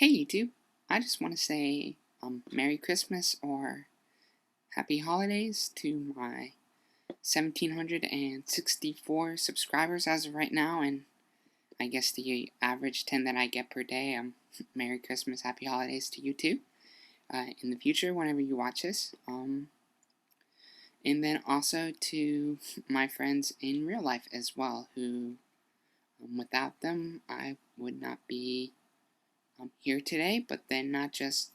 Hey YouTube, I just want to say Merry Christmas or Happy Holidays to my 1,764 subscribers as of right now, and I guess the average 10 that I get per day. Merry Christmas, Happy Holidays to you too. In the future, whenever you watch this, and then also to my friends in real life as well, who without them I would not be here today. But then not just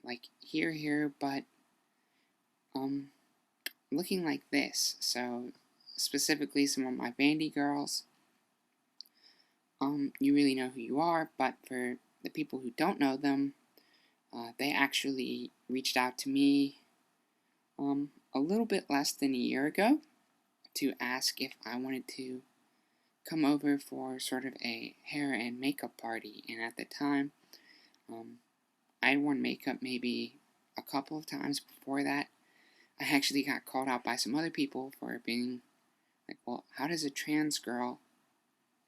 like here, but looking like this. So specifically some of my Vandy girls, you really know who you are, but for the people who don't know them, they actually reached out to me a little bit less than a year ago to ask if I wanted to come over for sort of a hair and makeup party. And at the time, I had worn makeup maybe a couple of times before that. I actually got called out by some other people for being like, well, how does a trans girl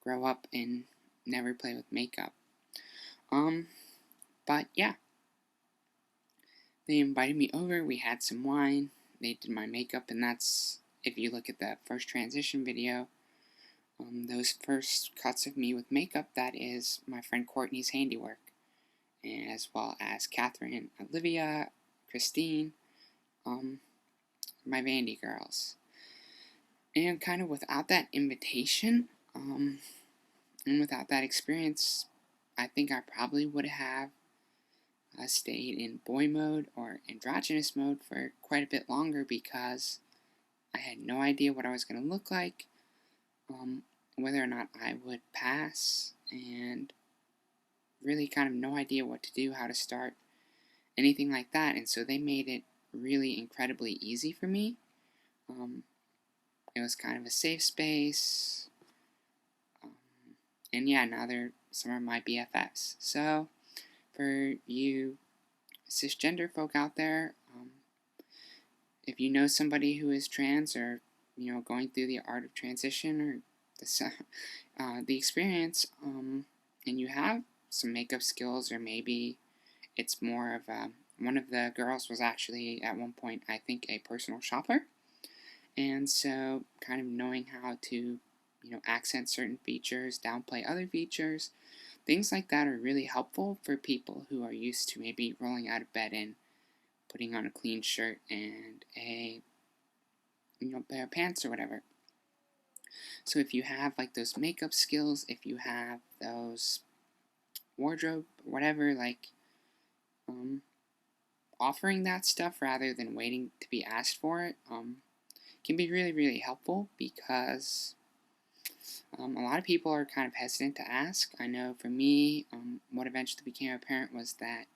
grow up and never play with makeup? But yeah, they invited me over, we had some wine, they did my makeup, and that's, if you look at the first transition video, those first cuts of me with makeup, that is my friend Courtney's handiwork, as well as Catherine, Olivia, Christine, my Vandy girls. And kind of without that invitation, and without that experience, I think I probably would have stayed in boy mode or androgynous mode for quite a bit longer, because I had no idea what I was going to look like, whether or not I would pass, and really kind of no idea what to do, how to start, anything like that. And so they made it really incredibly easy for me. It was kind of a safe space, and yeah, now they're some of my BFFs. So for you cisgender folk out there, if you know somebody who is trans, or going through the art of transition, or the experience, and you have some makeup skills, or maybe it's more of one of the girls was actually at one point, I think, a personal shopper, and so kind of knowing how to accent certain features, downplay other features, things like that are really helpful for people who are used to maybe rolling out of bed and putting on a clean shirt and a pair of pants or whatever. So if you have like those makeup skills, if you have those wardrobe, whatever, like offering that stuff rather than waiting to be asked for it, can be really, really helpful, because a lot of people are kind of hesitant to ask. I know for me, what eventually became apparent was that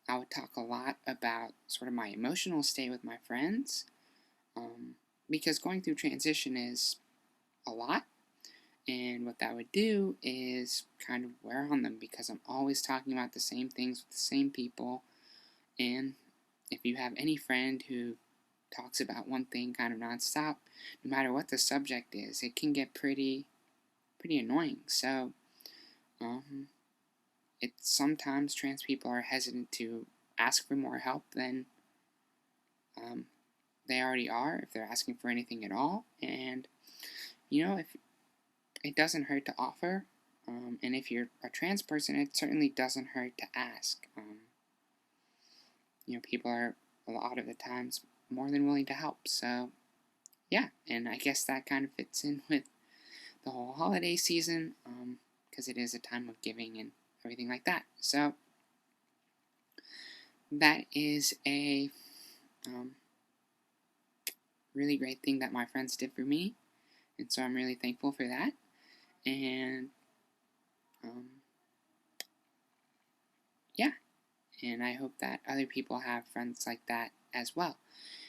I would talk a lot about sort of my emotional state with my friends, because going through transition is a lot, and what that would do is kind of wear on them, because I'm always talking about the same things with the same people. And if you have any friend who talks about one thing kind of nonstop, no matter what the subject is, it can get pretty annoying. So it's sometimes trans people are hesitant to ask for more help than they already are, if they're asking for anything at all. And if it doesn't hurt to offer, and if you're a trans person, it certainly doesn't hurt to ask. People are a lot of the times more than willing to help. So yeah, and I guess that kind of fits in with the whole holiday season, because it is a time of giving and everything like that. So that is a really great thing that my friends did for me, and so I'm really thankful for that. And yeah, and I hope that other people have friends like that as well.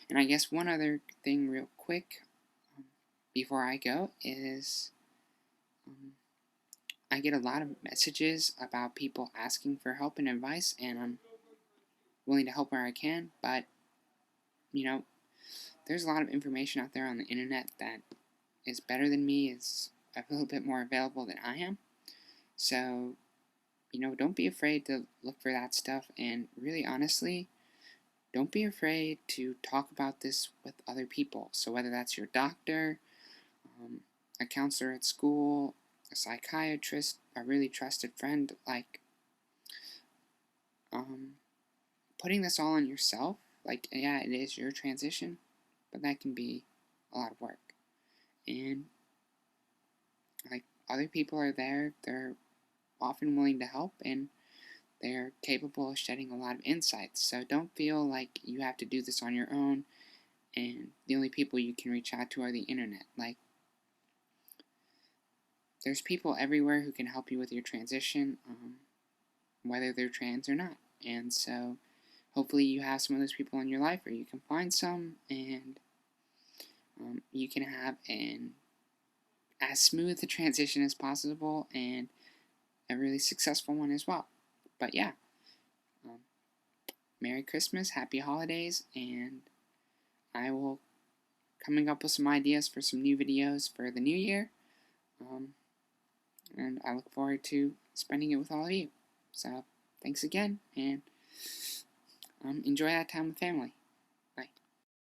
And I guess one other thing real quick before I go is I get a lot of messages about people asking for help and advice, and I'm willing to help where I can, but there's a lot of information out there on the internet that is better than me, is a little bit more available than I am. So don't be afraid to look for that stuff, and really honestly, don't be afraid to talk about this with other people. So whether that's your doctor, a counselor at school, a psychiatrist, a really trusted friend, like putting this all on yourself, like, yeah, it is your transition, but that can be a lot of work. And like, other people are there, they're often willing to help, and they're capable of shedding a lot of insights. So don't feel like you have to do this on your own and the only people you can reach out to are the internet. Like, there's people everywhere who can help you with your transition, whether they're trans or not. And so hopefully you have some of those people in your life, or you can find some, and you can have as smooth a transition as possible, and a really successful one as well. But yeah, Merry Christmas, Happy Holidays, and I will coming up with some ideas for some new videos for the new year, and I look forward to spending it with all of you. So thanks again, and enjoy that time with family.